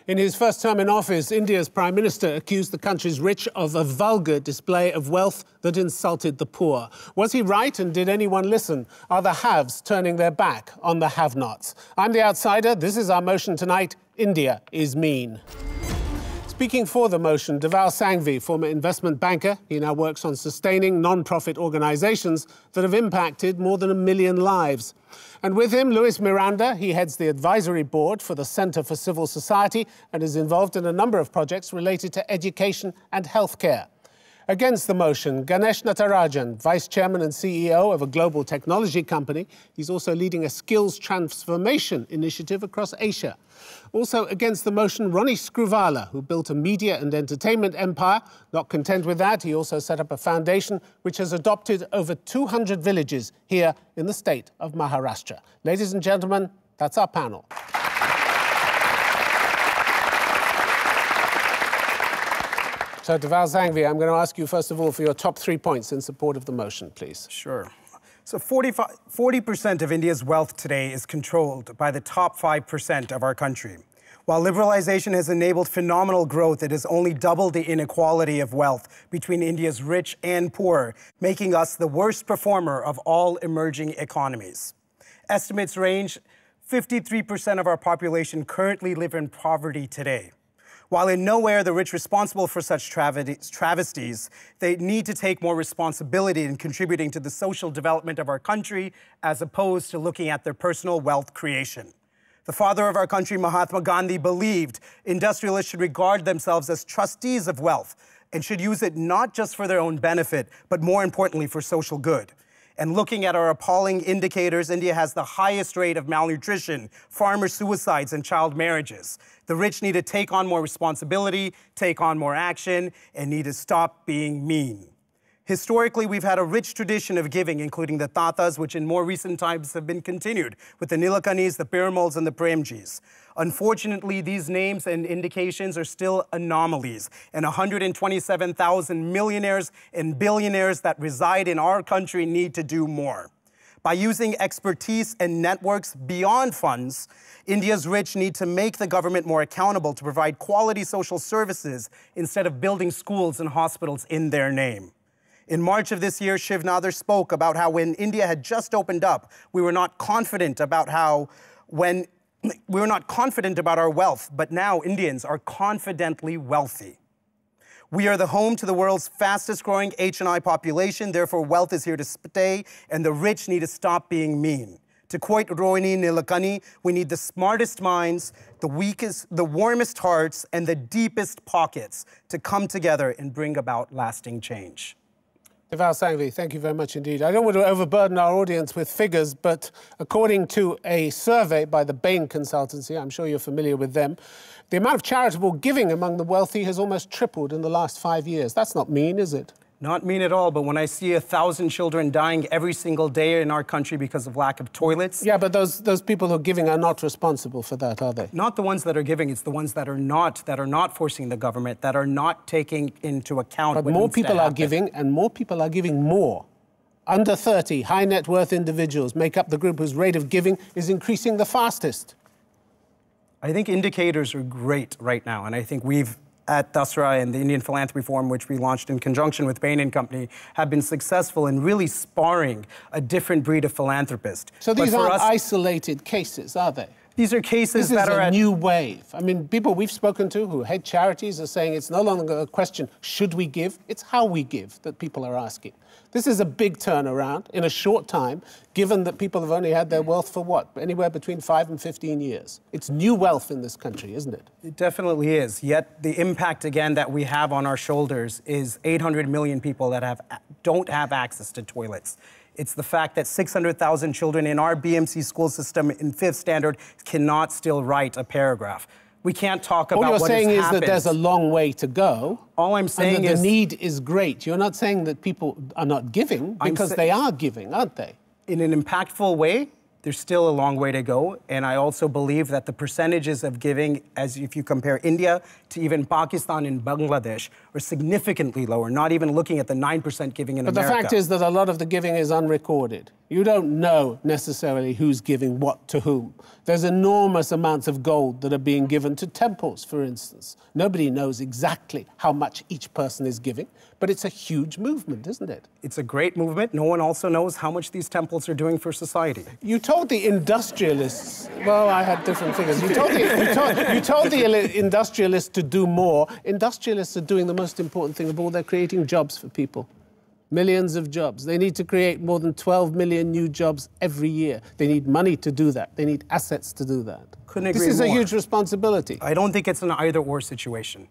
In his first term in office, India's Prime Minister accused the country's rich of a vulgar display of wealth that insulted the poor. Was he right, and did anyone listen? Are the haves turning their back on the have-nots? I'm the outsider. This is our motion tonight. India is mean. Speaking for the motion, Deval Sangvi, former investment banker. He now works on sustaining non-profit organisations that have impacted more than 1 million lives. And with him, Luis Miranda. He heads the advisory board for the Centre for Civil Society and is involved in a number of projects related to education and healthcare. Against the motion, Ganesh Natarajan, Vice Chairman and CEO of a global technology company. He's also leading a skills transformation initiative across Asia. Also against the motion, Ronnie Screwvala, who built a media and entertainment empire. Not content with that, he also set up a foundation which has adopted over 200 villages here in the state of Maharashtra. Ladies and gentlemen, that's our panel. So, Deval Sangvi, I'm going to ask you, first of all, for your top 3 points in support of the motion, please. Sure. So 40% of India's wealth today is controlled by the top 5% of our country. While liberalization has enabled phenomenal growth, it has only doubled the inequality of wealth between India's rich and poor, making us the worst performer of all emerging economies. Estimates range 53% of our population currently live in poverty today. While in nowhere are the rich responsible for such travesties, they need to take more responsibility in contributing to the social development of our country as opposed to looking at their personal wealth creation. The father of our country, Mahatma Gandhi, believed industrialists should regard themselves as trustees of wealth and should use it not just for their own benefit, but more importantly for social good. And looking at our appalling indicators, India has the highest rate of malnutrition, farmer suicides, and child marriages. The rich need to take on more responsibility, take on more action, and need to stop being mean. Historically, we've had a rich tradition of giving, including the Tatas, which in more recent times have been continued with the Nilakanis, the Pirmals, and the Premjis. Unfortunately, these names and indications are still anomalies, and 127,000 millionaires and billionaires that reside in our country need to do more. By using expertise and networks beyond funds, India's rich need to make the government more accountable to provide quality social services instead of building schools and hospitals in their name. In March of this year, Shiv Nadar spoke about how when India had just opened up, we were not confident about our wealth, but now Indians are confidently wealthy. We are the home to the world's fastest growing H&I population, therefore wealth is here to stay, and the rich need to stop being mean. To quote Rohini Nilakani, we need the smartest minds, the warmest hearts, and the deepest pockets to come together and bring about lasting change. Deval Sangvi, thank you very much indeed. I don't want to overburden our audience with figures, but according to a survey by the Bain consultancy, I'm sure you're familiar with them, the amount of charitable giving among the wealthy has almost tripled in the last 5 years. That's not mean, is it? Not mean at all, but when I see 1,000 children dying every single day in our country because of lack of toilets... Yeah, but those people who are giving are not responsible for that, are they? Not the ones that are giving, it's the ones that are not forcing the government, that are not taking into account... But more people are giving, and more people are giving more. Under 30, high net worth individuals make up the group whose rate of giving is increasing the fastest. I think indicators are great right now, and I think we've at Dasra and the Indian Philanthropy Forum, which we launched in conjunction with Bain and Company, have been successful in really sparring a different breed of philanthropist. So these aren't isolated cases, are they? These are cases that are This is a new wave. I mean, people we've spoken to who head charities are saying it's no longer a question, should we give? It's how we give that people are asking. This is a big turnaround in a short time, given that people have only had their wealth for what? Anywhere between 5 and 15 years. It's new wealth in this country, isn't it? It definitely is. Yet the impact, again, that we have on our shoulders is 800 million people that don't have access to toilets. It's the fact that 600,000 children in our BMC school system in 5th standard cannot still write a paragraph. We can't talk about what has happened. All you're saying is that there's a long way to go. All I'm saying and that the need is great. You're not saying that people are not giving, because they are giving, aren't they? In an impactful way, There's still a long way to go, and I also believe that the percentages of giving, as if you compare India to even Pakistan and Bangladesh, are significantly lower, not even looking at the 9% giving in America. But the fact is that a lot of the giving is unrecorded. You don't know necessarily who's giving what to whom. There's enormous amounts of gold that are being given to temples, for instance. Nobody knows exactly how much each person is giving, but it's a huge movement, isn't it? It's a great movement. No one also knows how much these temples are doing for society. You told the industrialists, well, I had different figures. You told the industrialists to do more. Industrialists are doing the most important thing of all. They're creating jobs for people. Millions of jobs. They need to create more than 12 million new jobs every year. They need money to do that. They need assets to do that. Couldn't agree more. This is a huge responsibility. I don't think it's an either-or situation.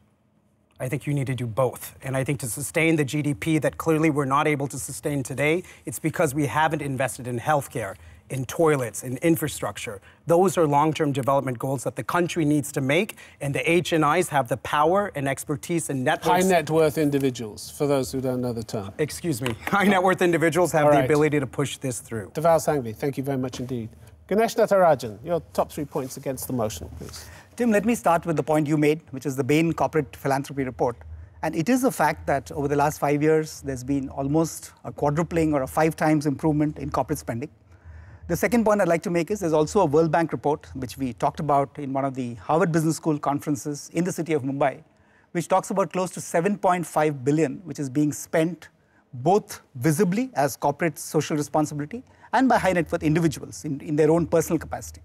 I think you need to do both. And I think to sustain the GDP that clearly we're not able to sustain today, it's because we haven't invested in healthcare, in toilets, in infrastructure. Those are long-term development goals that the country needs to make, and the HNIs have the power and expertise and networks. High net worth individuals, for those who don't know the term. Excuse me. High net worth individuals have the ability to push this through. Deval Sangvi, thank you very much indeed. Ganesh Natarajan, your top 3 points against the motion, please. Tim, let me start with the point you made, which is the Bain Corporate Philanthropy Report. And it is a fact that over the last 5 years, there's been almost a quadrupling or a 5 times improvement in corporate spending. The second point I'd like to make is there's also a World Bank report, which we talked about in one of the Harvard Business School conferences in the city of Mumbai, which talks about close to 7.5 billion, which is being spent both visibly as corporate social responsibility and by high net worth individuals in their own personal capacity.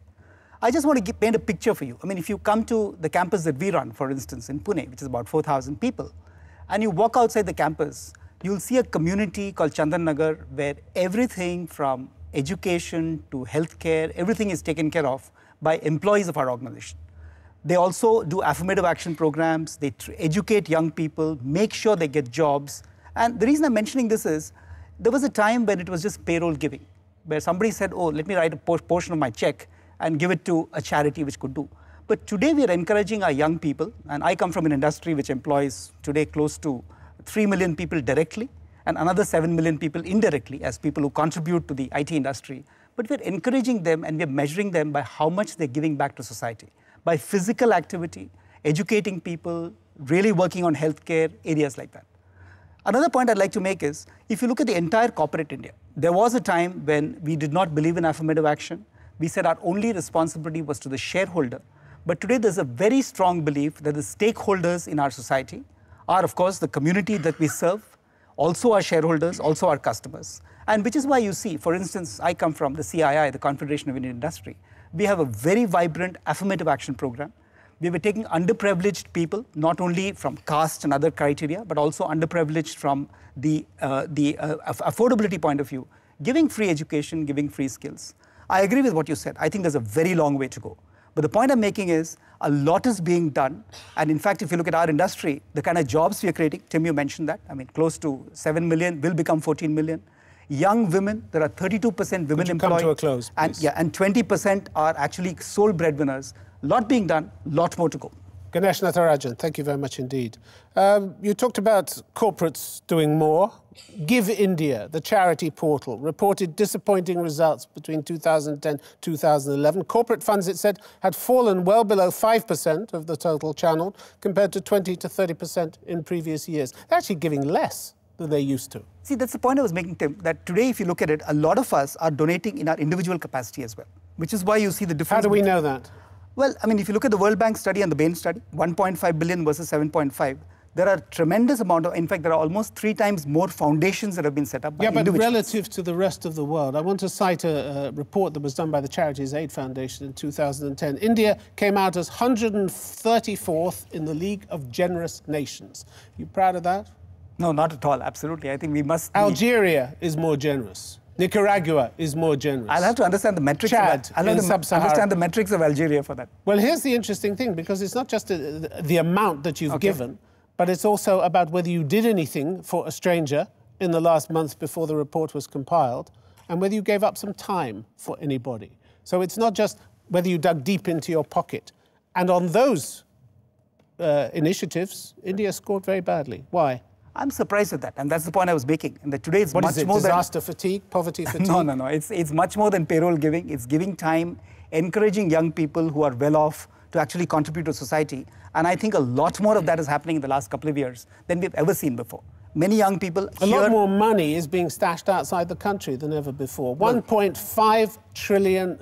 I just want to paint a picture for you. I mean, if you come to the campus that we run, for instance, in Pune, which is about 4,000 people, and you walk outside the campus, you'll see a community called Chandan Nagar where everything from education to healthcare, everything is taken care of by employees of our organization. They also do affirmative action programs, they educate young people, make sure they get jobs. And the reason I'm mentioning this is, there was a time when it was just payroll giving, where somebody said, oh, let me write a portion of my check and give it to a charity which could do. But today we are encouraging our young people, and I come from an industry which employs today close to 3 million people directly, and another 7 million people indirectly as people who contribute to the IT industry. But we're encouraging them and we're measuring them by how much they're giving back to society, by physical activity, educating people, really working on healthcare, areas like that. Another point I'd like to make is, if you look at the entire corporate India, there was a time when we did not believe in affirmative action. We said our only responsibility was to the shareholder. But today there's a very strong belief that the stakeholders in our society are, of course, the community that we serve, also our shareholders, also our customers. And which is why you see, for instance, I come from the CII, the Confederation of Indian Industry. We have a very vibrant affirmative action program. We were taking underprivileged people, not only from caste and other criteria, but also underprivileged from the affordability point of view, giving free education, giving free skills. I agree with what you said. I think there's a very long way to go. But the point I'm making is a lot is being done. And in fact, if you look at our industry, the kind of jobs we are creating, Tim, you mentioned that. I mean, close to 7 million will become 14 million. Young women, there are 32% women employed. Come to a close, and 20% are actually sole breadwinners. A lot being done, a lot more to go. Ganesh Natarajan, thank you very much indeed. You talked about corporates doing more. Give India, the charity portal, reported disappointing results between 2010 and 2011. Corporate funds, it said, had fallen well below 5% of the total channeled, compared to 20 to 30% in previous years. They're actually giving less than they used to. See, that's the point I was making, Tim, that today, if you look at it, a lot of us are donating in our individual capacity as well, which is why you see the difference. How do we know that? Well, I mean, if you look at the World Bank study and the Bain study, 1.5 billion versus 7.5, there are tremendous amount of, in fact, there are almost 3 times more foundations that have been set up by individuals. But relative to the rest of the world, I want to cite a report that was done by the Charities Aid Foundation in 2010. India came out as 134th in the League of Generous Nations. You proud of that? No, not at all. Absolutely. I think we must. Algeria is more generous. Nicaragua is more generous. I'll have to understand the metrics. Chad, I'll have to understand the metrics of Algeria for that. Well, here's the interesting thing, because it's not just the amount that you've given, but it's also about whether you did anything for a stranger in the last month before the report was compiled, and whether you gave up some time for anybody. So it's not just whether you dug deep into your pocket. And on those initiatives, India scored very badly. Why? I'm surprised at that, and that's the point I was making. And that today it's much more disaster fatigue, poverty fatigue? No. It's much more than payroll giving. It's giving time, encouraging young people who are well off to actually contribute to society. And I think a lot more of that is happening in the last couple of years than we've ever seen before. Many young people A lot more money is being stashed outside the country than ever before. $1.5 trillion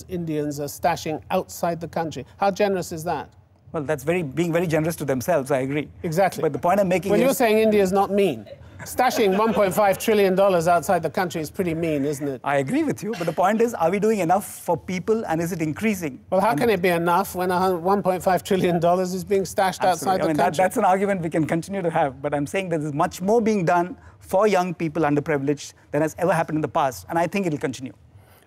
Indians are stashing outside the country. How generous is that? Well, that's being very generous to themselves, I agree. Exactly. But the point I'm making Well, is... you're saying India's not mean. Stashing $1.5 trillion outside the country is pretty mean, isn't it? I agree with you, but the point is, are we doing enough for people and is it increasing? Well, how can it be enough when $1.5 trillion is being stashed outside the country? That's an argument we can continue to have, but I'm saying that there's much more being done for young people underprivileged than has ever happened in the past, and I think it'll continue.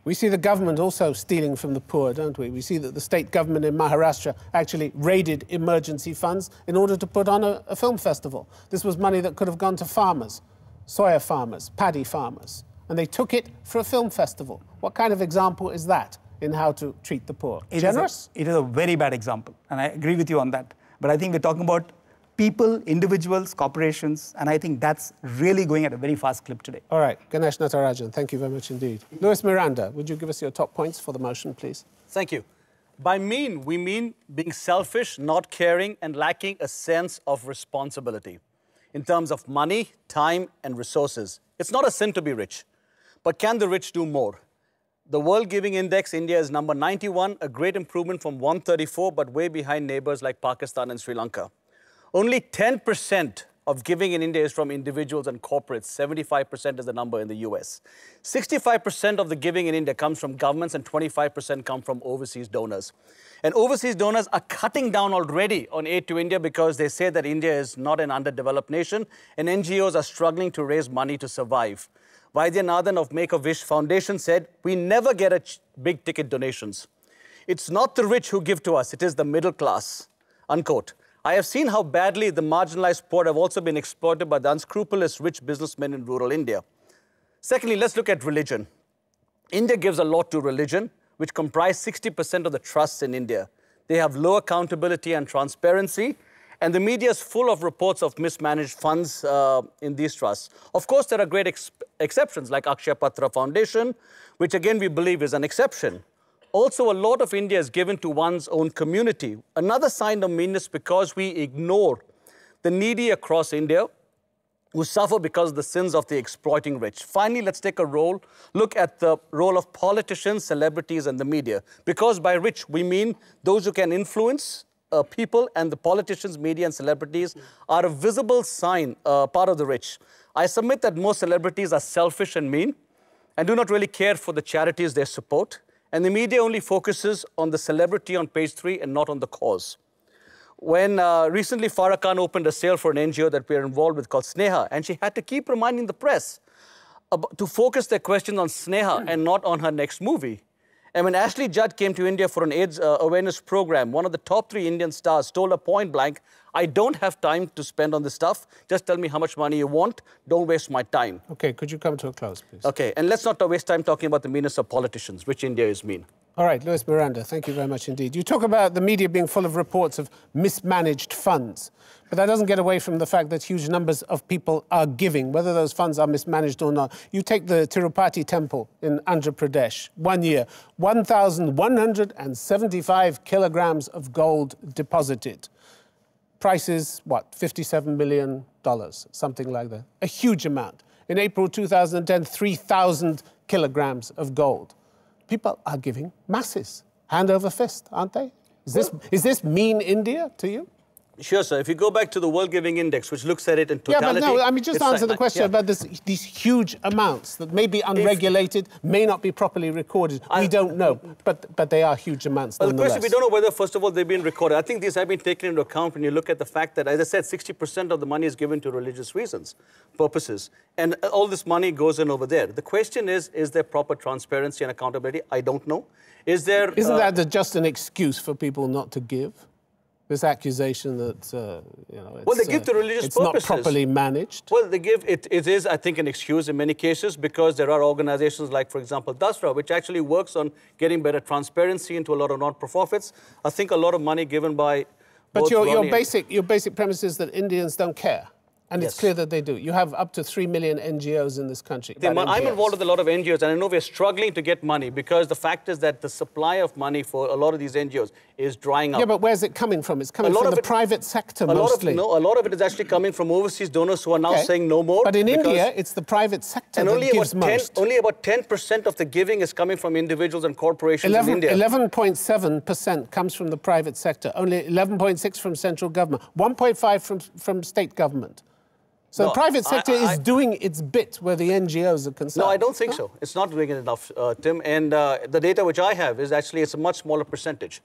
We see the government also stealing from the poor, don't we? We see that the state government in Maharashtra actually raided emergency funds in order to put on a film festival. This was money that could have gone to farmers, soya farmers, paddy farmers, and they took it for a film festival. What kind of example is that in how to treat the poor? Generous? It is a very bad example, and I agree with you on that. But I think we're talking about people, individuals, corporations, and I think that's really going at a very fast clip today. All right, Ganesh Natarajan, thank you very much indeed. Luis Miranda, would you give us your top points for the motion, please? Thank you. By mean, we mean being selfish, not caring, and lacking a sense of responsibility in terms of money, time, and resources. It's not a sin to be rich, but can the rich do more? The World Giving Index, India is number 91, a great improvement from 134, but way behind neighbors like Pakistan and Sri Lanka. Only 10% of giving in India is from individuals and corporates. 75% is the number in the US. 65% of the giving in India comes from governments and 25% come from overseas donors. And overseas donors are cutting down already on aid to India because they say that India is not an underdeveloped nation and NGOs are struggling to raise money to survive. Vaidyanathan of Make-A-Wish Foundation said, "We never get big ticket donations. It's not the rich who give to us, it is the middle class," unquote. I have seen how badly the marginalized poor have also been exploited by the unscrupulous rich businessmen in rural India. Secondly, let's look at religion. India gives a lot to religion, which comprise 60% of the trusts in India. They have low accountability and transparency, and the media is full of reports of mismanaged funds in these trusts. Of course, there are great exceptions like Akshaya Patra Foundation, which again we believe is an exception. Also, a lot of India is given to one's own community. Another sign of meanness because we ignore the needy across India who suffer because of the sins of the exploiting rich. Finally, let's take a look at the role of politicians, celebrities, and the media. Because by rich, we mean those who can influence people, and the politicians, media, and celebrities are a visible sign, part of the rich. I submit that most celebrities are selfish and mean and do not really care for the charities they support. And the media only focuses on the celebrity on page 3 and not on the cause. When recently Farah Khan opened a sale for an NGO that we are involved with called Sneha, and she had to keep reminding the press to focus their questions on Sneha and not on her next movie. And when Ashley Judd came to India for an AIDS awareness program, one of the top 3 Indian stars told her point blank, "I don't have time to spend on this stuff. Just tell me how much money you want. Don't waste my time." Okay, could you come to a close, please? Okay, and let's not waste time talking about the meanness of politicians, which India is mean. All right, Luis Miranda, thank you very much indeed. You talk about the media being full of reports of mismanaged funds, but that doesn't get away from the fact that huge numbers of people are giving, whether those funds are mismanaged or not. You take the Tirupati temple in Andhra Pradesh, 1 year, 1,175 kilograms of gold deposited. Price is, what, $57 million, something like that. A huge amount. In April 2010, 3,000 kilograms of gold. People are giving masses, hand over fist, aren't they? Is this mean India to you? Sure, sir. If you go back to the World Giving Index, which looks at it in totality... Yeah, but no, I mean, just answer the question about these huge amounts that may be unregulated, may not be properly recorded. We don't know, but they are huge amounts nonetheless. The question, we don't know whether, first of all, they've been recorded. I think these have been taken into account when you look at the fact that, as I said, 60% of the money is given to religious reasons, purposes. And all this money goes in over there. The question is there proper transparency and accountability? I don't know. Isn't that just an excuse for people not to give? This accusation that, well, they give to religious it's purposes. Not properly managed. Well, they give, it is, I think, an excuse in many cases because there are organizations like, for example, Dasra, which actually works on getting better transparency into a lot of non-profits. I think a lot of money given by... But your basic premise is that Indians don't care. And Yes. it's clear that they do. You have up to 3 million NGOs in this country. I'm involved with a lot of NGOs, and I know we're struggling to get money because the fact is that the supply of money for a lot of these NGOs is drying up. Yeah, but where's it coming from? It's coming from the private sector mostly. A lot of it is actually coming from overseas donors who are now saying no more. But in India, it's the private sector that gives most. Only about 10% of the giving is coming from individuals and corporations in India. 11.7% comes from the private sector, only 11.6% from central government, 1.5% from state government. So the private sector is doing its bit where the NGOs are concerned. No, I don't think so. It's not doing it enough, Tim. And the data which I have is actually it's a much smaller percentage.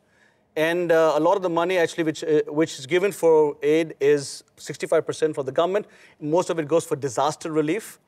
And a lot of the money actually which is given for aid is 65% for the government. Most of it goes for disaster relief.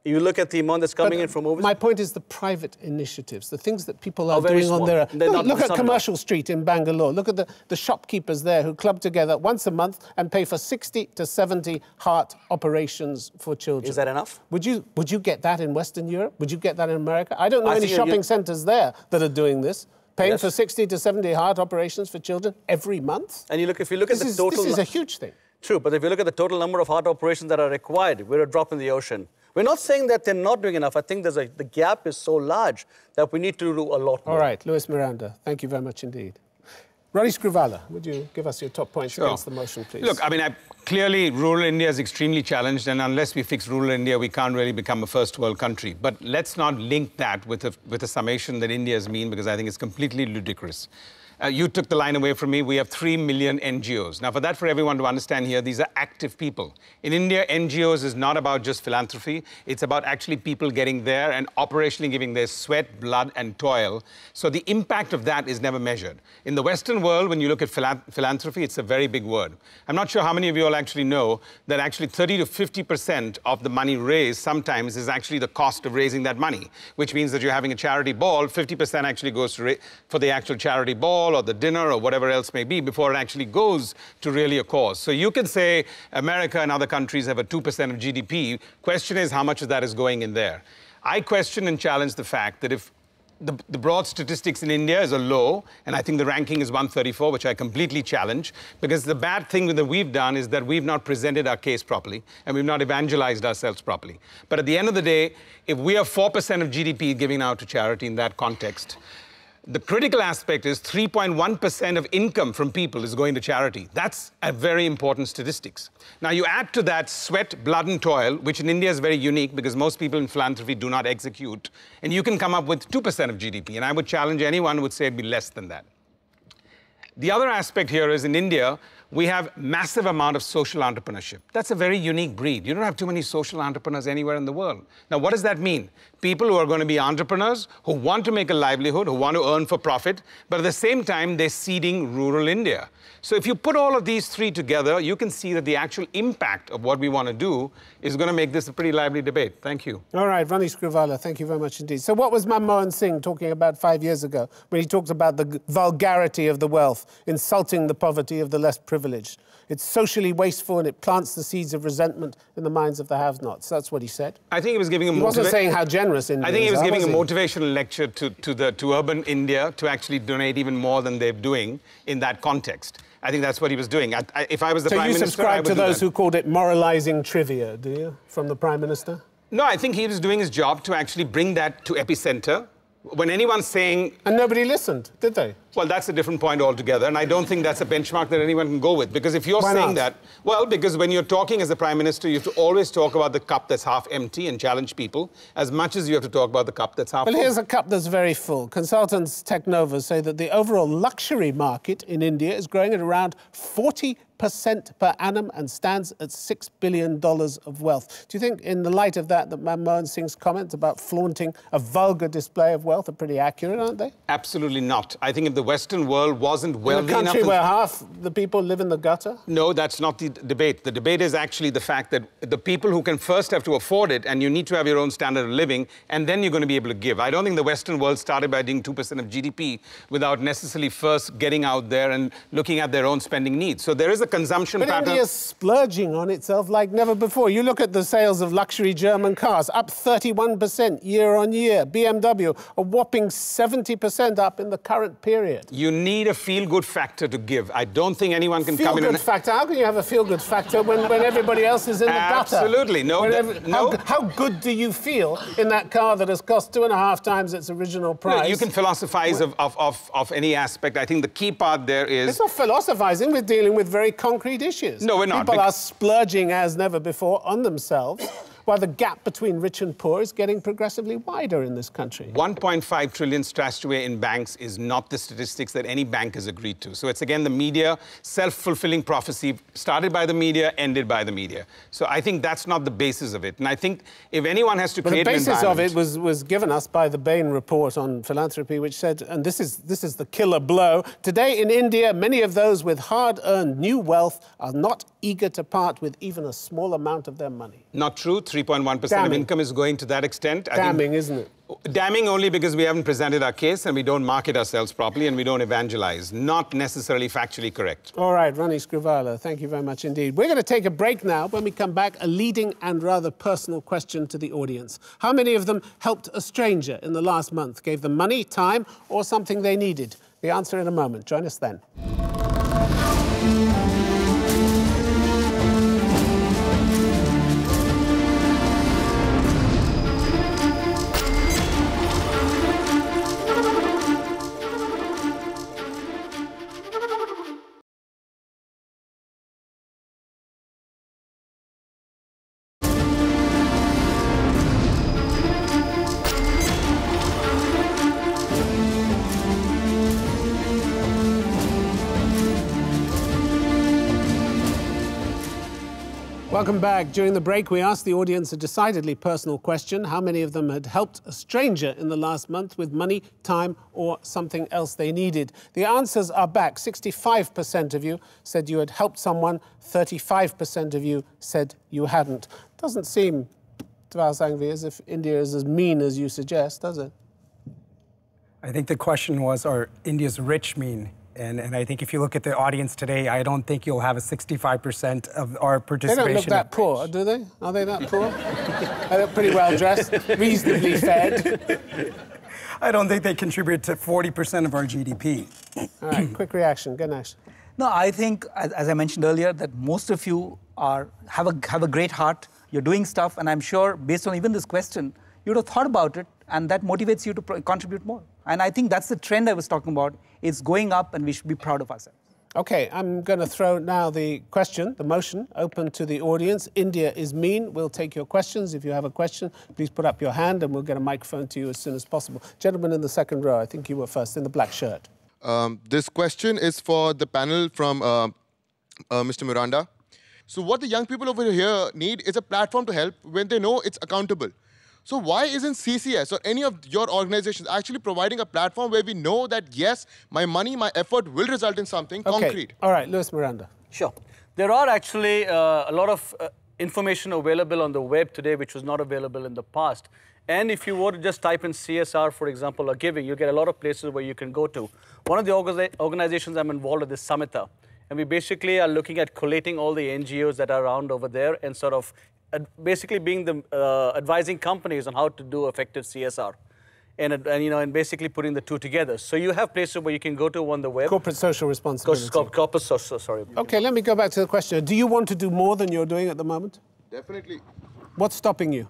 You look at the amount that's coming in from overseas. My point is the private initiatives, the things that people are doing on their own. Look at Commercial Street in Bangalore. Look at the shopkeepers there who club together once a month and pay for 60 to 70 heart operations for children. Is that enough? Would you get that in Western Europe? Would you get that in America? I don't know any shopping centres there that are doing this. Paying for 60 to 70 heart operations for children every month? And if you look at the total... This is a huge thing. True, but if you look at the total number of heart operations that are required, we're a drop in the ocean. We're not saying that they're not doing enough. I think the gap is so large that we need to do a lot more. All right, Luis Miranda, thank you very much indeed. Ronnie Scrivala, would you give us your top points against the motion, please? Look, I mean, clearly rural India is extremely challenged, and unless we fix rural India, we can't really become a first world country. But let's not link that with a summation that India is mean, because I think it's completely ludicrous. You took the line away from me. We have 3 million NGOs. Now, for everyone to understand here, these are active people. In India, NGOs is not about just philanthropy. It's about actually people getting there and operationally giving their sweat, blood, and toil. So the impact of that is never measured. In the Western world, when you look at philanthropy, it's a very big word. I'm not sure how many of you all actually know that actually 30 to 50% of the money raised sometimes is actually the cost of raising that money, which means that you're having a charity ball, 50% actually goes for the actual charity ball, or the dinner or whatever else may be before it actually goes to really a cause. So you can say America and other countries have a 2% of GDP. Question is how much of that is going in there. I question and challenge the fact that if the broad statistics in India is a low, and I think the ranking is 134, which I completely challenge, because the bad thing that we've done is that we've not presented our case properly, and we've not evangelized ourselves properly. But at the end of the day, if we are 4% of GDP giving out to charity in that context, the critical aspect is 3.1% of income from people is going to charity. That's a very important statistics. Now, you add to that sweat, blood, and toil, which in India is very unique because most people in philanthropy do not execute, and you can come up with 2% of GDP, and I would challenge anyone who would say it'd be less than that. The other aspect here is in India, we have massive amount of social entrepreneurship. That's a very unique breed. You don't have too many social entrepreneurs anywhere in the world. Now, what does that mean? People who are going to be entrepreneurs, who want to make a livelihood, who want to earn for profit, but at the same time, they're seeding rural India. So if you put all of these three together, you can see that the actual impact of what we want to do is going to make this a pretty lively debate. Thank you. All right, Ronnie Scrivala, thank you very much indeed. So what was Manmohan Singh talking about 5 years ago when he talked about the vulgarity of the wealth, insulting the poverty of the less privileged? It's socially wasteful and it plants the seeds of resentment in the minds of the have-nots. That's what he said. I think he was giving a He wasn't saying how generous India is. I think he was giving a motivational lecture to urban India to actually donate even more than they're doing in that context. I think that's what he was doing. If I was the Prime Minister, So you subscribe to those who called it moralizing trivia, do you, from the Prime Minister? No, I think he was doing his job to actually bring that to epicenter. When anyone's saying... And nobody listened, did they? Well, that's a different point altogether, and I don't think that's a benchmark that anyone can go with. Because if you're saying that... Well, because when you're talking as a Prime Minister, you have to always talk about the cup that's half empty and challenge people, as much as you have to talk about the cup that's half full. Well, here's a cup that's very full. Consultants Technova say that the overall luxury market in India is growing at around 40% per annum and stands at $6 billion of wealth. Do you think, in the light of that Manmohan Singh's comments about flaunting a vulgar display of wealth are pretty accurate, aren't they? Absolutely not. I think if the Western world wasn't wealthy enough... In a country where half the people live in the gutter? No, that's not the debate. The debate is actually the fact that the people who can first have to afford it, and you need to have your own standard of living, and then you're going to be able to give. I don't think the Western world started by doing 2% of GDP without necessarily first getting out there and looking at their own spending needs. So there is a consumption pattern. But India's splurging on itself like never before. You look at the sales of luxury German cars, up 31% year on year. BMW, a whopping 70% up in the current period. it. You need a feel-good factor to give. I don't think anyone can come in Feel-good factor? How can you have a feel-good factor when everybody else is in the gutter? Absolutely. No. How good do you feel in that car that has cost 2.5 times its original price? No, you can philosophize of any aspect. I think the key part there is... It's not philosophizing. We're dealing with very concrete issues. No, we're not. People are splurging as never before on themselves, while the gap between rich and poor is getting progressively wider in this country. 1.5 trillion stashed away in banks is not the statistics that any bank has agreed to. So it's, again, the media, self-fulfilling prophecy, started by the media, ended by the media. So I think that's not the basis of it. And I think if anyone has to create an environment... The basis of it was given us by the Bain report on philanthropy, which said, and this is the killer blow, today in India, many of those with hard-earned new wealth are not eager to part with even a small amount of their money. Not true. 3.1% of income is going to that extent. Damning, isn't it? Damning only because we haven't presented our case and we don't market ourselves properly and we don't evangelize. Not necessarily factually correct. All right, Ronnie Scrivala, thank you very much indeed. We're going to take a break now. When we come back, a leading and rather personal question to the audience. How many of them helped a stranger in the last month, gave them money, time, or something they needed? The answer in a moment. Join us then. Welcome back. During the break, we asked the audience a decidedly personal question. How many of them had helped a stranger in the last month with money, time, or something else they needed? The answers are back. 65% of you said you had helped someone. 35% of you said you hadn't. Doesn't seem, Dewal Sangvi, as if India is as mean as you suggest, does it? I think the question was, are India's rich mean? And I think if you look at the audience today, I don't think you'll have a 65% of our participation. They don't look that poor, do they? Are they that poor? They look pretty well dressed, reasonably fed. I don't think they contribute to 40% of our GDP. All right, quick reaction, Ganesh. No, I think, as I mentioned earlier, that most of you have a great heart. You're doing stuff, and I'm sure, based on even this question, you would have thought about it, and that motivates you to contribute more. And I think that's the trend I was talking about. It's going up, and we should be proud of ourselves. OK, I'm going to throw now the question, the motion, open to the audience. India is mean. We'll take your questions. If you have a question, please put up your hand, and we'll get a microphone to you as soon as possible. Gentleman in the second row, I think you were first, in the black shirt. This question is for the panel from Mr. Miranda. So what the young people over here need is a platform to help when they know it's accountable. So why isn't CCS or any of your organizations actually providing a platform where we know that, yes, my money, my effort will result in something concrete? All right, Luis Miranda. Sure. There are actually a lot of information available on the web today which was not available in the past. And if you were to just type in CSR, for example, or giving, you get a lot of places where you can go to. One of the organizations I'm involved with is Samita. And we basically are looking at collating all the NGOs that are around over there and sort of basically being the advising companies on how to do effective CSR, and basically putting the two together. So you have places where you can go to on the web. Corporate social responsibility. Corporate social, sorry. OK, let me go back to the question. Do you want to do more than you're doing at the moment? Definitely. What's stopping you?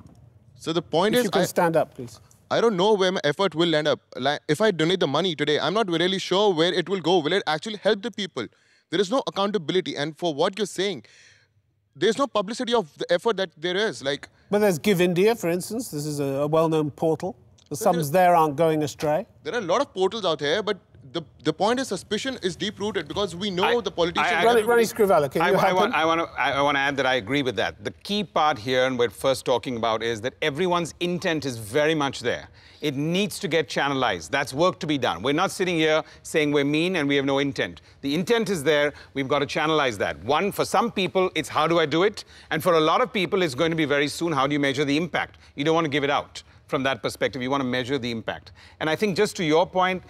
So the point is, is, you can stand up, please. I don't know where my effort will end up. Like, if I donate the money today, I'm not really sure where it will go. Will it actually help the people? There is no accountability. And for what you're saying, there's no publicity of the effort that there is. Like, but there's Give India, for instance. This is a well-known portal. The sums there aren't going astray. There are a lot of portals out here, but the point is suspicion is deep-rooted because we know the politicians... Ronnie Scrivala, can you help him? I want to add that I agree with that. The key part here, and we're first talking about, is that everyone's intent is very much there. It needs to get channelized. That's work to be done. We're not sitting here saying we're mean and we have no intent. The intent is there. We've got to channelize that. One, for some people, it's how do I do it? And for a lot of people, it's going to be very soon, how do you measure the impact? You don't want to give it out from that perspective. You want to measure the impact. And I think just to your point,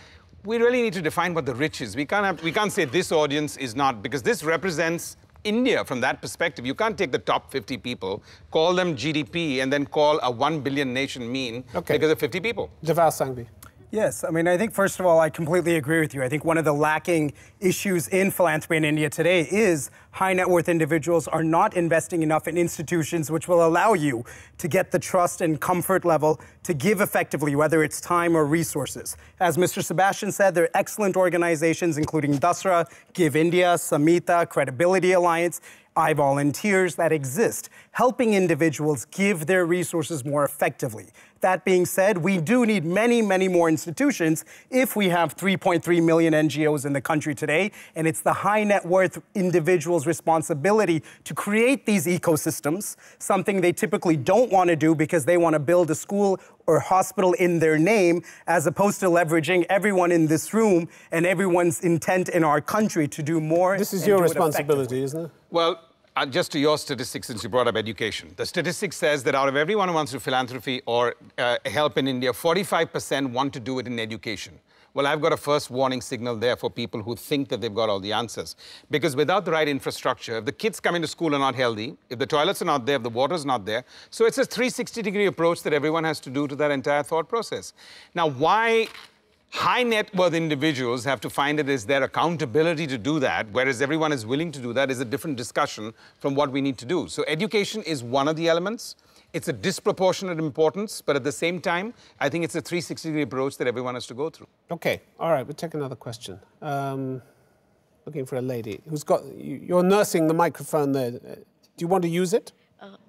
we really need to define what the rich is. We can't say this audience is not, because this represents India from that perspective. You can't take the top 50 people, call them GDP, and then call a 1 billion nation mean because of 50 people. Dewal Sangvi. Yes, I mean, I think, first of all, I completely agree with you. I think one of the lacking issues in philanthropy in India today is high net worth individuals are not investing enough in institutions which will allow you to get the trust and comfort level to give effectively, whether it's time or resources. As Mr. Sebastian said, there are excellent organizations, including Dasra, Give India, Samhita, Credibility Alliance, iVolunteers that exist, helping individuals give their resources more effectively. That being said, we do need many, many more institutions if we have 3.3 million NGOs in the country today, and it's the high net worth individuals' responsibility to create these ecosystems, something they typically don't want to do because they want to build a school or hospital in their name, as opposed to leveraging everyone in this room and everyone's intent in our country to do more. This is your responsibility, isn't it? Well, just to your statistics, since you brought up education. The statistic says that out of everyone who wants to do philanthropy or help in India, 45% want to do it in education. Well, I've got a first warning signal there for people who think that they've got all the answers. Because without the right infrastructure, if the kids coming to school are not healthy, if the toilets are not there, if the water's not there, so it's a 360-degree approach that everyone has to do to that entire thought process. Now, why high net worth individuals have to find it as their accountability to do that, whereas everyone is willing to do that, is a different discussion from what we need to do. So education is one of the elements. It's a disproportionate importance, but at the same time, I think it's a 360-degree approach that everyone has to go through. OK, all right, we'll take another question. Looking for a lady who's got... You're nursing the microphone there. Do you want to use it?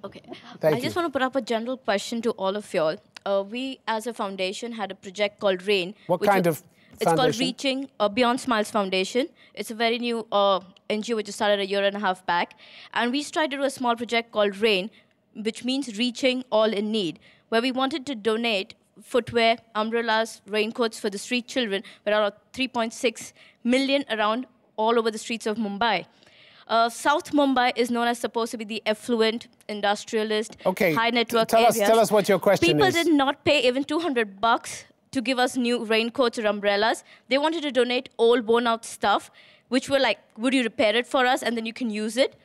OK. Thank I just want to put up a general question to all of y'all. We, as a foundation, had a project called RAIN. What kind of foundation? It's called Reaching Beyond Smiles Foundation. It's a very new NGO which started a year and a half back. And we tried to do a small project called RAIN, which means Reaching All in Need, where we wanted to donate footwear, umbrellas, raincoats for the street children, around 3.6 million around all over the streets of Mumbai. South Mumbai is known as supposed to be the affluent, industrialist, high network areas. Tell us what your question People is. did not pay even $200 to give us new raincoats or umbrellas. They wanted to donate old, worn-out stuff, which were like, would you repair it for us and then you can use it?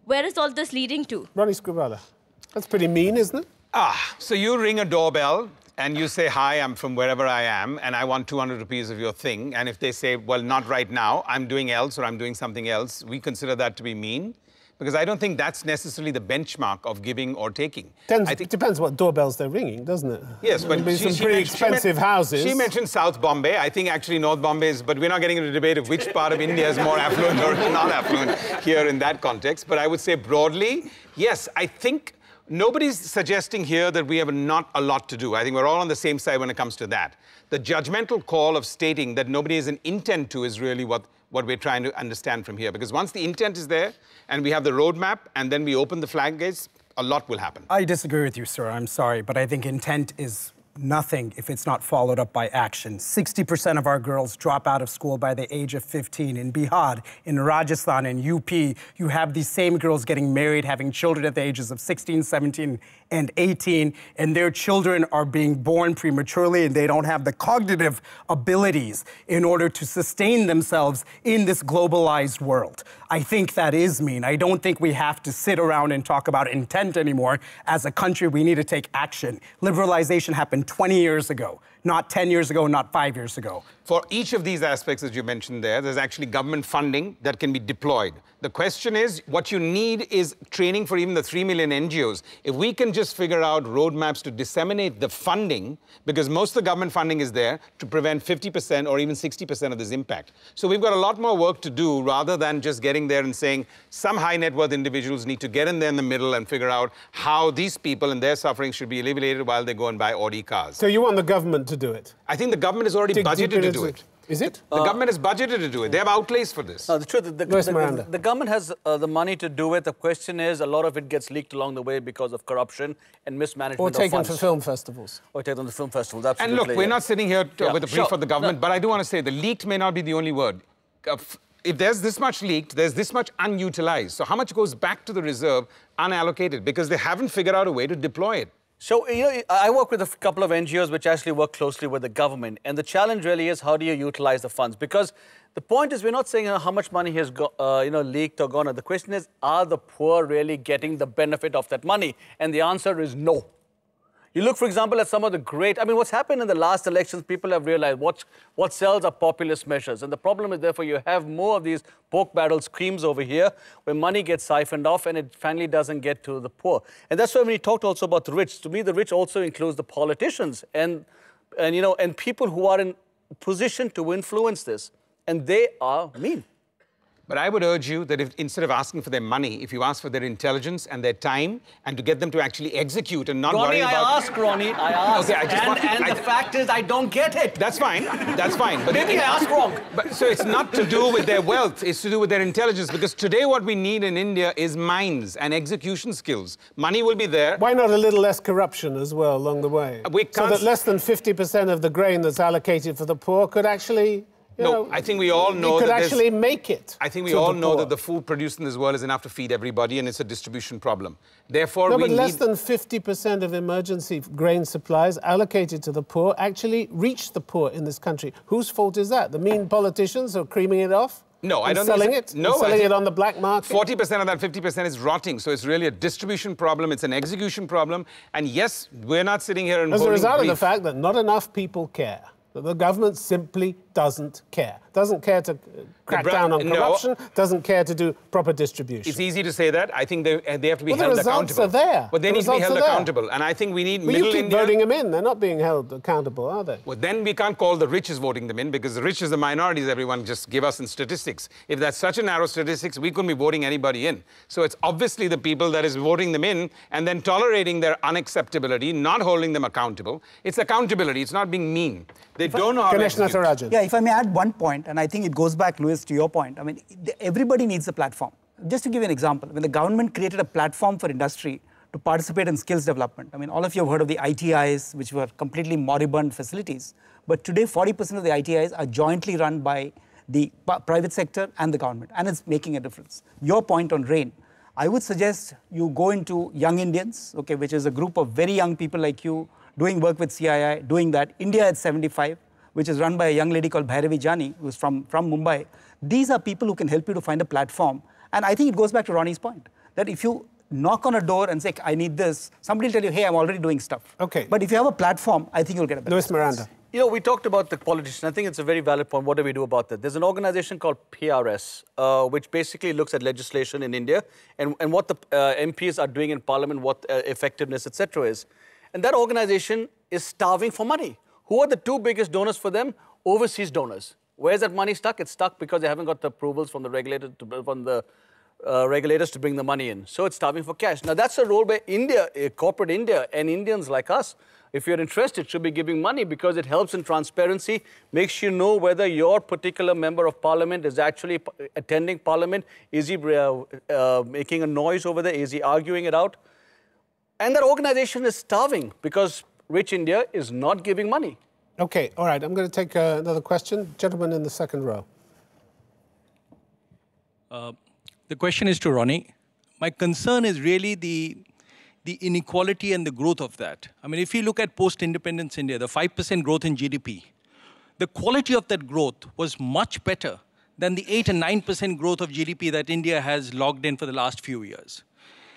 Where is all this leading to? Ronnie Scribala. That's pretty mean, isn't it? So you ring a doorbell and you say, hi, I'm from wherever I am, and I want 200 rupees of your thing. And if they say, well, not right now, I'm doing else or I'm doing something else, we consider that to be mean. Because I don't think that's necessarily the benchmark of giving or taking. It depends what doorbells they're ringing, doesn't it? Yes, but some pretty expensive houses. She mentioned South Bombay. I think actually North Bombay is, but we're not getting into a debate of which part of India is more affluent or not affluent here in that context. But I would say broadly, yes, I think nobody's suggesting here that we have not a lot to do. I think we're all on the same side when it comes to that. The judgmental call of stating that nobody has an intent to is really what we're trying to understand from here. Because once the intent is there, and we have the roadmap, and then we open the floodgates, a lot will happen. I disagree with you, sir. I'm sorry, but I think intent is nothing if it's not followed up by action. 60% of our girls drop out of school by the age of 15. In Bihar, in Rajasthan, in UP, you have these same girls getting married, having children at the ages of 16, 17, and 18, and their children are being born prematurely and they don't have the cognitive abilities in order to sustain themselves in this globalized world. I think that is mean. I don't think we have to sit around and talk about intent anymore. As a country, we need to take action. Liberalization happened 20 years ago, not 10 years ago, not 5 years ago. For each of these aspects, as you mentioned there's actually government funding that can be deployed. The question is, what you need is training for even the 3 million NGOs. If we can just figure out roadmaps to disseminate the funding, because most of the government funding is there to prevent 50% or even 60% of this impact. So we've got a lot more work to do rather than just getting there and saying some high net worth individuals need to get in there in the middle and figure out how these people and their suffering should be alleviated while they go and buy Audi cars. So you want the government to do it? I think the government has already budgeted to do it. Is it? The government has budgeted to do it. They have outlays for this. The truth is, the government has the money to do it. The question is, a lot of it gets leaked along the way because of corruption and mismanagement of funds. Or taken for film festivals. Or taken to film festivals, absolutely. And look, we're not sitting here with a brief for the government, but I do want to say the leaked may not be the only word. If there's this much leaked, there's this much unutilized. So how much goes back to the reserve unallocated? Because they haven't figured out a way to deploy it. So, you know, I work with a couple of NGOs which actually work closely with the government. And the challenge really is, how do you utilize the funds? Because the point is, we're not saying how much money has leaked or gone. The question is, are the poor really getting the benefit of that money? And the answer is no. You look, for example, at some of the great... I mean, what's happened in the last elections, people have realized what sells are populist measures. And the problem is, therefore, you have more of these pork barrel schemes over here where money gets siphoned off and it finally doesn't get to the poor. And that's why when you talked also about the rich, to me, the rich also includes the politicians and people who are in position to influence this. And they are mean. But I would urge you that if, instead of asking for their money, if you ask for their intelligence and their time and to get them to actually execute and not worry about... Ronnie, I asked. Okay, the fact is, I don't get it. That's fine. That's fine. But maybe I asked wrong. But, so it's not to do with their wealth. It's to do with their intelligence. Because today what we need in India is minds and execution skills. Money will be there. Why not a little less corruption as well along the way? So that less than 50% of the grain that's allocated for the poor could actually... I think we all know that could actually make it. I think we all know that the food produced in this world is enough to feed everybody, and it's a distribution problem. Therefore, but less than 50% of emergency grain supplies allocated to the poor actually reach the poor in this country. Whose fault is that? The mean politicians are creaming it off? No, I don't selling think it? No, selling it on the black market? 40% of that 50% is rotting. So it's really a distribution problem. It's an execution problem. And yes, we're not sitting here and as a result of the fact that not enough people care. That the government simply doesn't care. Doesn't care to crack down on corruption, doesn't care to do proper distribution. It's easy to say that. I think they have to be held accountable. The results are there. But they need to be held accountable. And I think we need middle India... you keep voting them in. They're not being held accountable, are they? Well, then we can't call the rich as voting them in, because the rich is the minorities everyone just give us in statistics. If that's such a narrow statistics, we couldn't be voting anybody in. So it's obviously the people that is voting them in and then tolerating their unacceptability, not holding them accountable. It's accountability. It's not being mean. They don't know how to execute. Yeah, if I may add one point, and I think it goes back, Louis, to your point. I mean, everybody needs a platform. Just to give you an example, when the government created a platform for industry to participate in skills development, I mean, all of you have heard of the ITIs, which were completely moribund facilities. But today, 40% of the ITIs are jointly run by the private sector and the government, and it's making a difference. Your point on RAIN, I would suggest you go into Young Indians, okay, which is a group of very young people like you, doing work with CII, doing that. India at 75, which is run by a young lady called Bhairavi Jani, who's from Mumbai. These are people who can help you to find a platform. And I think it goes back to Ronnie's point, that if you knock on a door and say, I need this, somebody will tell you, hey, I'm already doing stuff. Okay. But if you have a platform, I think you'll get a better Louis Miranda. You know, we talked about the politicians. I think it's a very valid point. What do we do about that? There's an organization called PRS, which basically looks at legislation in India and what the MPs are doing in Parliament, what effectiveness, etc. is. And that organization is starving for money. Who are the two biggest donors for them? Overseas donors. Where's that money stuck? It's stuck because they haven't got the approvals from the regulators to bring the money in. So it's starving for cash. Now, that's a role where India, corporate India, and Indians like us, if you're interested, should be giving money because it helps in transparency, makes you know whether your particular member of parliament is actually attending parliament. Is he making a noise over there? Is he arguing it out? And that organization is starving because rich India is not giving money. OK, all right, I'm going to take another question. Gentleman in the second row. The question is to Ronnie. My concern is really the inequality and the growth of that. I mean, if you look at post-independence India, the 5% growth in GDP, the quality of that growth was much better than the 8 and 9% growth of GDP that India has logged in for the last few years.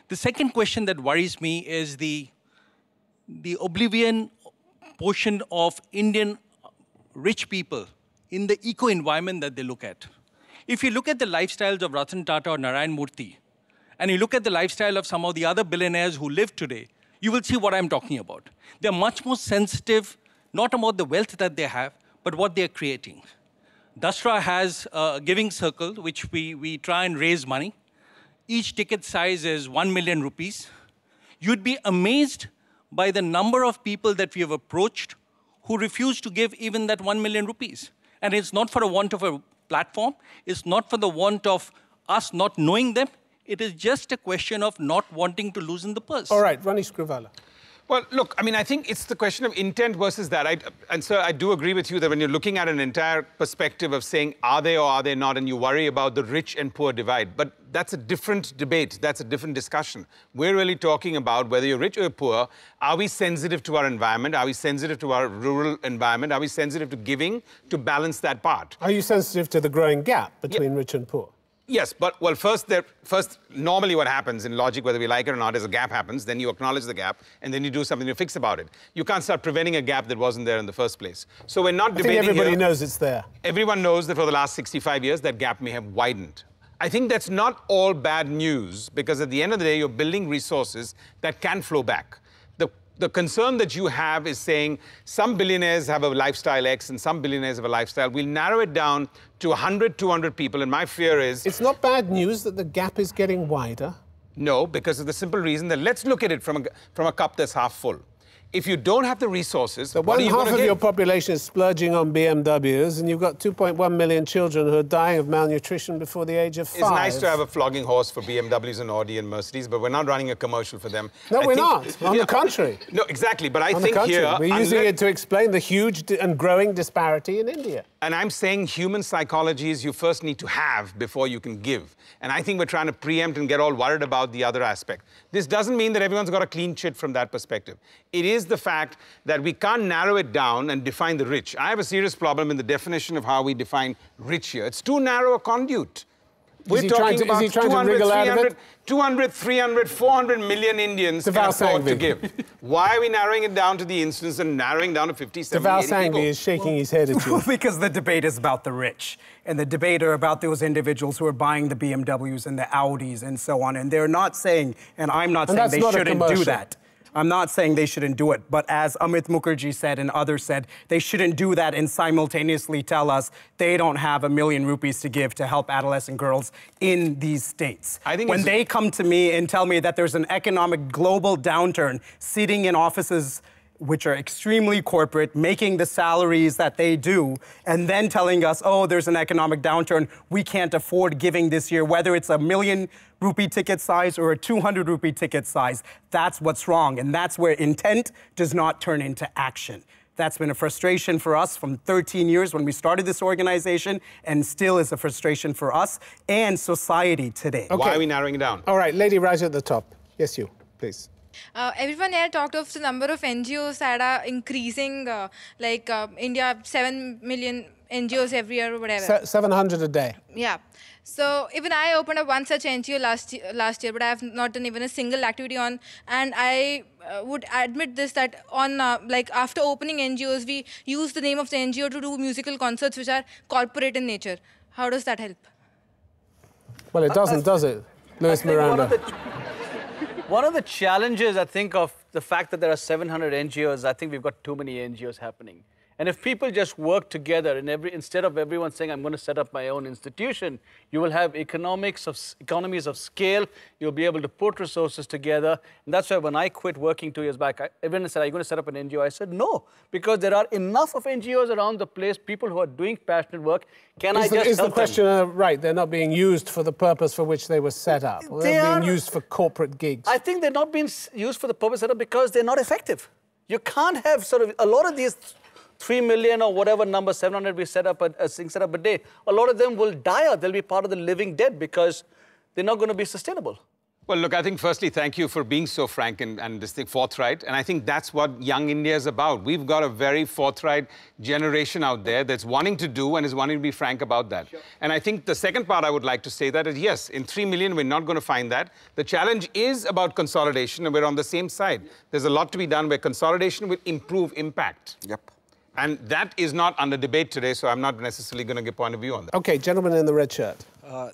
The second question that worries me is the oblivion portion of Indian rich people in the eco-environment that they look at. If you look at the lifestyles of Ratan Tata or Narayan Murthy, and you look at the lifestyle of some of the other billionaires who live today, you will see what I'm talking about. They're much more sensitive, not about the wealth that they have, but what they're creating. Dasra has a giving circle, which we try and raise money. Each ticket size is 1 million rupees. You'd be amazed by the number of people that we have approached who refuse to give even that 1 million rupees. And it's not for a want of a platform. It's not for the want of us not knowing them. It is just a question of not wanting to loosen the purse. All right, Rani Skrivala. Well, look, I mean, I think it's the question of intent versus that. And so I do agree with you that when you're looking at an entire perspective of saying, are they or are they not, and you worry about the rich and poor divide. But that's a different debate. That's a different discussion. We're really talking about whether you're rich or poor. Are we sensitive to our environment? Are we sensitive to our rural environment? Are we sensitive to giving to balance that part? Are you sensitive to the growing gap between rich and poor? Yes, but well, first, normally what happens in logic, whether we like it or not, is a gap happens, then you acknowledge the gap, and then you do something to fix about it. You can't start preventing a gap that wasn't there in the first place. So we're not debating. I think everybody here. knows it's there. Everyone knows that for the last 65 years, that gap may have widened. I think that's not all bad news, because at the end of the day, you're building resources that can flow back. The concern that you have is saying some billionaires have a lifestyle X and some billionaires have a lifestyle. We'll narrow it down to 100, 200 people, and my fear is... It's not bad news that the gap is getting wider. No, because of the simple reason that let's look at it from a cup that's half full. If you don't have the resources, so what are you going to half give? of your population is splurging on BMWs, and you've got 2.1 million children who are dying of malnutrition before the age of 5. It's nice to have a flogging horse for BMWs and Audi and Mercedes, but we're not running a commercial for them. No, we're not. On the contrary. No, exactly. But I on think here... We're using it to explain the huge and growing disparity in India. And I'm saying human psychology is you first need to have before you can give. And I think we're trying to preempt and get all worried about the other aspect. This doesn't mean that everyone's got a clean chit from that perspective. It is the fact that we can't narrow it down and define the rich. I have a serious problem in the definition of how we define rich here. It's too narrow a conduit. We're talking about 200, 300, 400 million Indians can afford to give. Why are we narrowing it down to the instance and narrowing down to 50, 70, 80 people? is shaking his head at you. Because the debate is about the rich. And the debate are about those individuals who are buying the BMWs and the Audis and so on. And they're not saying, and I'm not saying they shouldn't do that. I'm not saying they shouldn't do it, but as Amit Mukherjee said and others said, they shouldn't do that and simultaneously tell us they don't have $1 million rupees to give to help adolescent girls in these states. I think when they come to me and tell me that there's an economic global downturn sitting in offices which are extremely corporate, making the salaries that they do, and then telling us, oh, there's an economic downturn, we can't afford giving this year, whether it's a $1 million rupee ticket size or a 200 rupee ticket size, that's what's wrong. And that's where intent does not turn into action. That's been a frustration for us from 13 years when we started this organization, and still is a frustration for us and society today. Okay. Why are we narrowing it down? All right, Lady Raj at the top. Yes, you, please. Everyone here talked of the number of NGOs that are increasing, India, 7 million NGOs every year or whatever. 700 a day. Yeah. So even I opened up one such NGO last year, but I have not done even a single activity on. And I would admit this, that on after opening NGOs, we use the name of the NGO to do musical concerts which are corporate in nature. How does that help? Well, it doesn't, does it, Luis Miranda? One of the challenges, I think, of the fact that there are 700 NGOs, I think we've got too many NGOs happening. And if people just work together, and instead of everyone saying, I'm going to set up my own institution, you will have economies of scale. You'll be able to put resources together. And that's why when I quit working 2 years back, everyone said, are you going to set up an NGO? I said, no, because there are enough of NGOs around the place, people who are doing passionate work. Is the question right? They're not being used for the purpose for which they were set up. They're being used for corporate gigs. I think they're not being used for the purpose set up because they're not effective. You can't have a lot of these 3 million or whatever number, 700 we set up a day, a lot of them will die out. They'll be part of the living dead because they're not going to be sustainable. Well, look, I think firstly, thank you for being so frank and this thing forthright. And I think that's what young India is about. We've got a very forthright generation out there that's wanting to do and is wanting to be frank about that. Sure. And I think the second part I would like to say that is, yes, in 3 million, we're not going to find that. The challenge is about consolidation, and we're on the same side. There's a lot to be done where consolidation will improve impact. Yep. And that is not under debate today, so I'm not necessarily going to give point of view on that. OK, gentleman in the red shirt.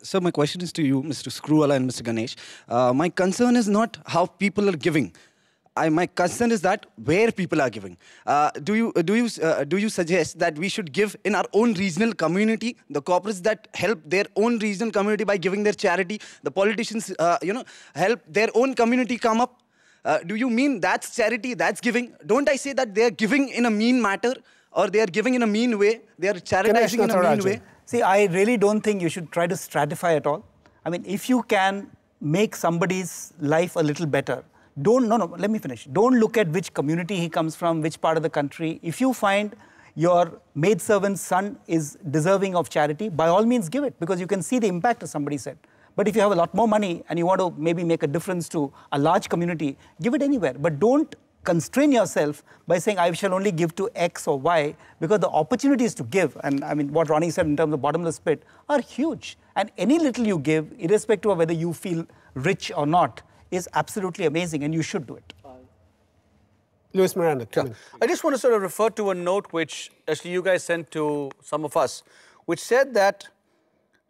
So my question is to you, Mr. Screwvala and Mr. Ganesh. My concern is not how people are giving. My concern is that where people are giving. Do you suggest that we should give in our own regional community, the corporates that help their own regional community by giving their charity, the politicians, help their own community come up? Do you mean that's charity, that's giving? Don't I say that they're giving in a mean matter, or they're giving in a mean way, they're charitizing in a mean way? See, I really don't think you should try to stratify at all. I mean, if you can make somebody's life a little better, let me finish. Don't look at which community he comes from, which part of the country. If you find your maidservant's son is deserving of charity, by all means give it, because you can see the impact, as somebody said. But if you have a lot more money and you want to maybe make a difference to a large community, give it anywhere. But don't constrain yourself by saying, I shall only give to X or Y, because the opportunities to give, and I mean, what Ronnie said in terms of bottomless pit, are huge. And any little you give, irrespective of whether you feel rich or not, is absolutely amazing, and you should do it. Luis Miranda, come in. I just want to sort of refer to a note which actually you guys sent to some of us, which said that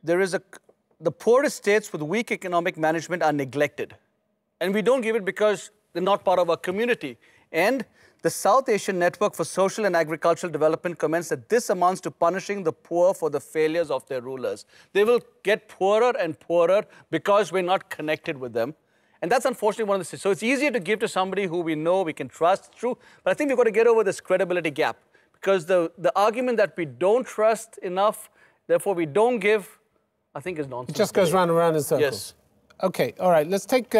the poorest states with weak economic management are neglected. And we don't give it because they're not part of our community. And the South Asian Network for Social and Agricultural Development comments that this amounts to punishing the poor for the failures of their rulers. They will get poorer and poorer because we're not connected with them. And that's unfortunately one of the things. So it's easier to give to somebody who we know, we can trust, true. But I think we've got to get over this credibility gap. Because the argument that we don't trust enough, therefore we don't give, I think is nonsense. It just goes round and round in circles. Yes. OK, all right. Let's take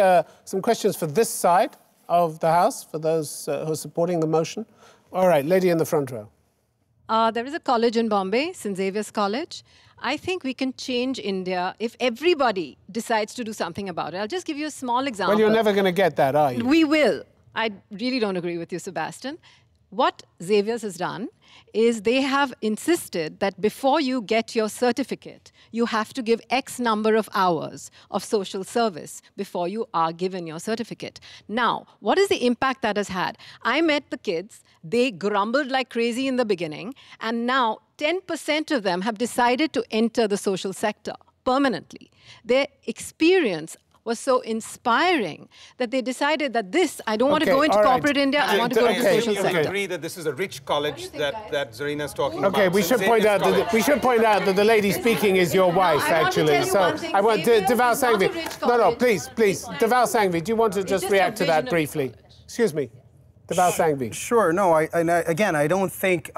some questions for this side of the House, for those who are supporting the motion. All right, lady in the front row. There is a college in Bombay, St. Xavier's College. I think we can change India if everybody decides to do something about it. I'll just give you a small example. Well, you're never going to get that, are you? We will. I really don't agree with you, Sebastian. What Xavier's has done is they have insisted that before you get your certificate, you have to give X number of hours of social service before you are given your certificate. Now, what is the impact that has had? I met the kids. They grumbled like crazy in the beginning, and now 10% of them have decided to enter the social sector permanently. Their experience was so inspiring that they decided that I don't want to go into corporate India, I want to go into the social sector. You agree that this is a rich college that Zarina is talking about? Okay, we should point out that the lady speaking is your wife, actually. So I want Deval Sangvi. No, please, Deval Sangvi, do you want to just react to that briefly? Excuse me, Deval Sangvi. Sure. No, again, I don't think.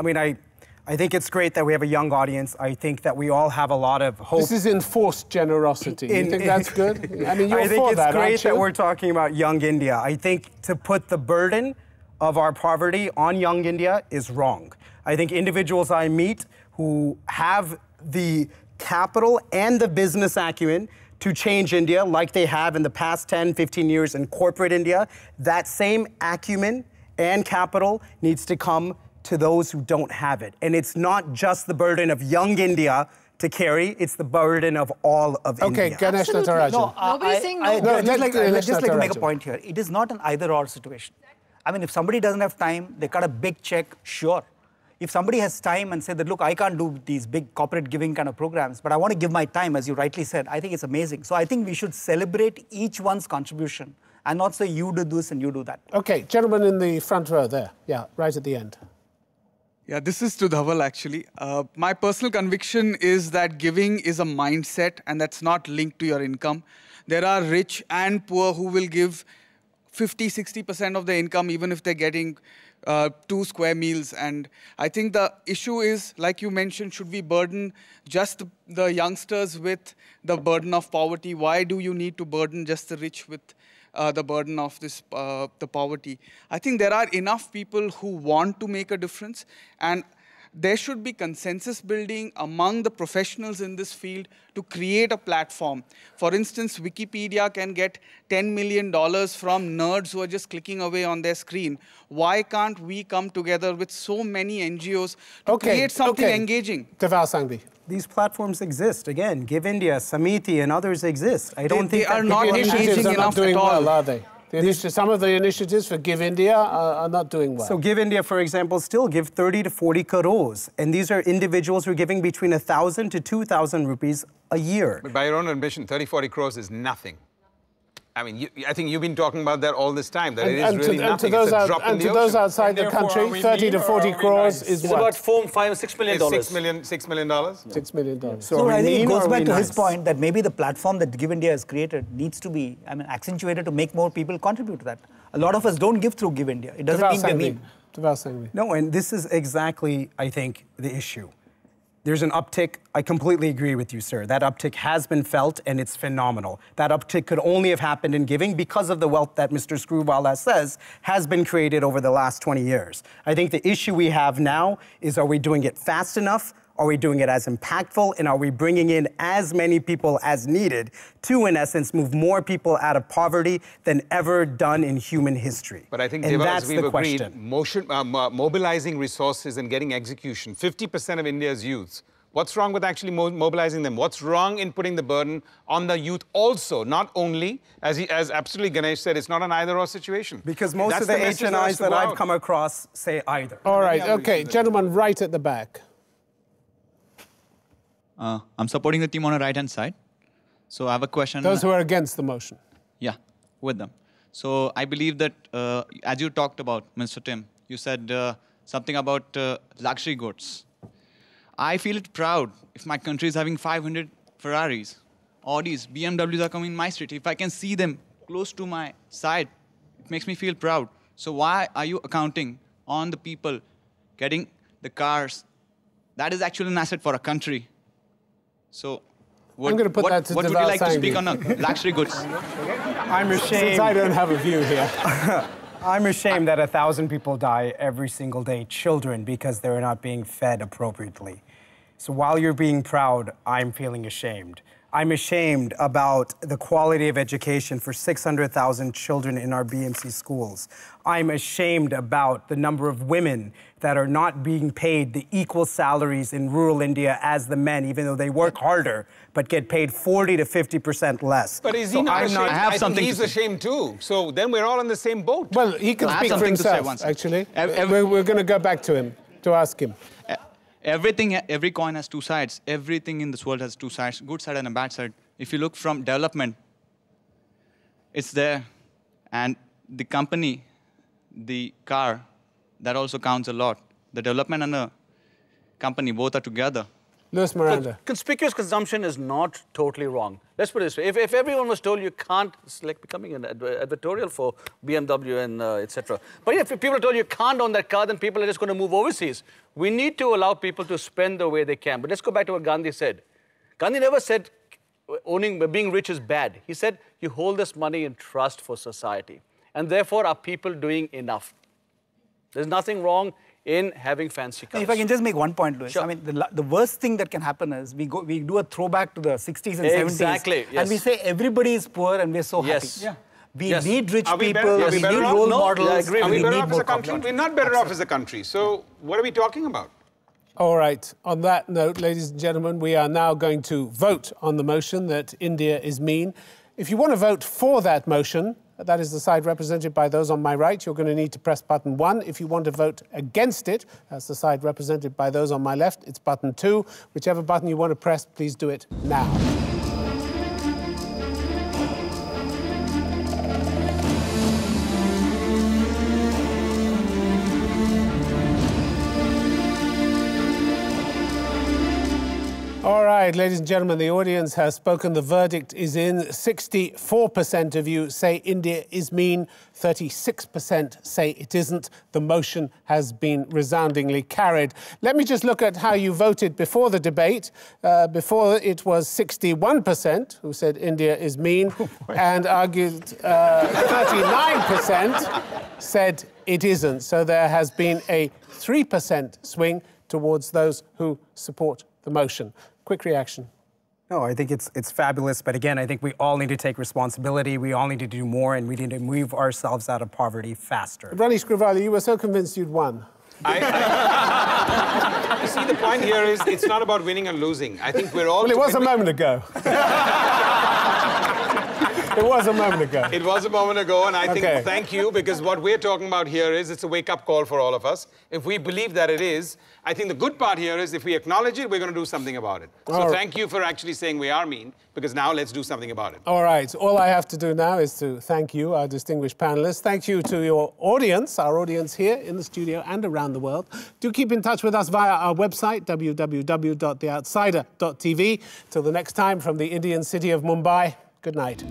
I think it's great that we have a young audience. I think that we all have a lot of hope. This is enforced generosity. You think that's good? I mean, you're for that, aren't you? I think it's great that we're talking about young India. I think to put the burden of our poverty on young India is wrong. I think individuals I meet who have the capital and the business acumen to change India, like they have in the past 10, 15 years in corporate India, that same acumen and capital needs to come to those who don't have it. And it's not just the burden of young India to carry, it's the burden of all of India. Okay, Ganesh Natarajan. No, Nobody's saying no. I'd just like to make a point here. It is not an either-or situation. I mean, if somebody doesn't have time, they cut a big check, sure. If somebody has time and said that, look, I can't do these big corporate giving kind of programs, but I want to give my time, as you rightly said, I think it's amazing. So I think we should celebrate each one's contribution and not say you do this and you do that. Okay, gentleman in the front row there. Yeah, right at the end. Yeah, this is to Dhaval, actually. My personal conviction is that giving is a mindset, and that's not linked to your income. There are rich and poor who will give 50, 60% of their income, even if they're getting 2 square meals. And I think the issue is, like you mentioned, should we burden just the youngsters with the burden of poverty? Why do you need to burden just the rich with the burden of the poverty? I think there are enough people who want to make a difference, and there should be consensus building among the professionals in this field to create a platform. For instance, Wikipedia can get $10 million from nerds who are just clicking away on their screen. Why can't we come together with so many NGOs to create something engaging? Deval Sangvi. These platforms exist. Again, Give India, Samiti, and others exist. I don't think they are not engaging enough doing at all. Well, are they? Some of the initiatives for Give India are not doing well. So Give India, for example, still give 30 to 40 crores. And these are individuals who are giving between 1,000 to 2,000 rupees a year. But by your own admission, 30, 40 crores is nothing. I mean, I think you've been talking about that all this time, that it is really nothing. It's a drop in the ocean. And to those outside the country, 30 to 40 crores is what? It's about $4, $5, $6 million. $6 million? $6 million. So I think it goes back to his point that maybe the platform that Give India has created needs to be, accentuated to make more people contribute to that. A lot of us don't give through Give India. It doesn't mean they mean. No, and this is exactly, I think, the issue. There's an uptick. I completely agree with you, sir. That uptick has been felt, and it's phenomenal. That uptick could only have happened in giving because of the wealth that Mr. Screwvala says has been created over the last 20 years. I think the issue we have now is, are we doing it fast enough? Are we doing it as impactful? And are we bringing in as many people as needed to, in essence, move more people out of poverty than ever done in human history? But I think, and Deva, that's as we've the agreed, question. mobilizing resources and getting execution, 50% of India's youths. What's wrong with actually mobilizing them? What's wrong in putting the burden on the youth also? Not only, as absolutely Ganesh said, it's not an either-or situation. Because most of the HNIs that I've come across say either. All right, okay, gentleman right at the back. I'm supporting the team on the right-hand side. So I have a question. Those who are against the motion. Yeah, with them. So I believe that, as you talked about, Mr. Tim, you said something about luxury goods. I feel it proud if my country is having 500 Ferraris, Audis, BMWs are coming in my street. If I can see them close to my side, it makes me feel proud. So why are you accounting on the people getting the cars? That is actually an asset for a country. So what would you like to speak on luxury goods? I'm ashamed. Since I don't have a view here. I'm ashamed that 1,000 people die every single day, children, because they're not being fed appropriately. So while you're being proud, I'm feeling ashamed. I'm ashamed about the quality of education for 600,000 children in our BMC schools. I'm ashamed about the number of women that are not being paid the equal salaries in rural India as the men, even though they work harder, but get paid 40 to 50% less. But is he not ashamed? I think he's ashamed too. So then we're all in the same boat. Well, he can speak for himself, actually. We're going to go back to him to ask him. Every coin has two sides. Everything in this world has two sides, good side and a bad side. If you look from development, it's there. And the company, the car, that also counts a lot. The development and the company, both are together. Luis Miranda. Conspicuous consumption is not totally wrong. Let's put it this way. If everyone was told you can't, it's like becoming an advertorial for BMW and etc. But if people are told you can't own that car, then people are just going to move overseas. We need to allow people to spend the way they can. But let's go back to what Gandhi said. Gandhi never said being rich is bad. He said you hold this money in trust for society. And therefore, are people doing enough? There's nothing wrong in having fancy cars. If I can just make one point, Luis. Sure. I mean, the worst thing that can happen is we do a throwback to the 60s and 70s. Exactly, yes. And we say everybody is poor and we're so happy. Yeah. We need rich Are we people, better, we need role models. I agree. Are we better off as a country? country? We're not better off as a country. So what are we talking about? All right. On that note, ladies and gentlemen, we are now going to vote on the motion that India is mean. If you want to vote for that motion, that is the side represented by those on my right, you're going to need to press button 1. If you want to vote against it, that's the side represented by those on my left, it's button 2. Whichever button you want to press, please do it now. All right, ladies and gentlemen, the audience has spoken. The verdict is in. 64% of you say India is mean. 36% say it isn't. The motion has been resoundingly carried. Let me just look at how you voted before the debate. Before it was 61% who said India is mean, and argued 39% said it isn't. So there has been a 3% swing towards those who support the motion. Quick reaction. No, I think it's fabulous. But again, I think we all need to take responsibility. We all need to do more, and we need to move ourselves out of poverty faster. Rani Scrivali, you were so convinced you'd won. You see, the point here is it's not about winning and losing. I think we're all... Well, it was a moment ago. It was a moment ago. It was a moment ago, and I think thank you, because what we're talking about here is it's a wake-up call for all of us. If we believe that it is, I think the good part here is if we acknowledge it, we're going to do something about it. So thank you for actually saying we are mean, because now let's do something about it. All right. All I have to do now is to thank you, our distinguished panelists. Thank you to your audience, our audience here in the studio and around the world. Do keep in touch with us via our website, www.theoutsider.tv. Till the next time, from the Indian city of Mumbai, good night.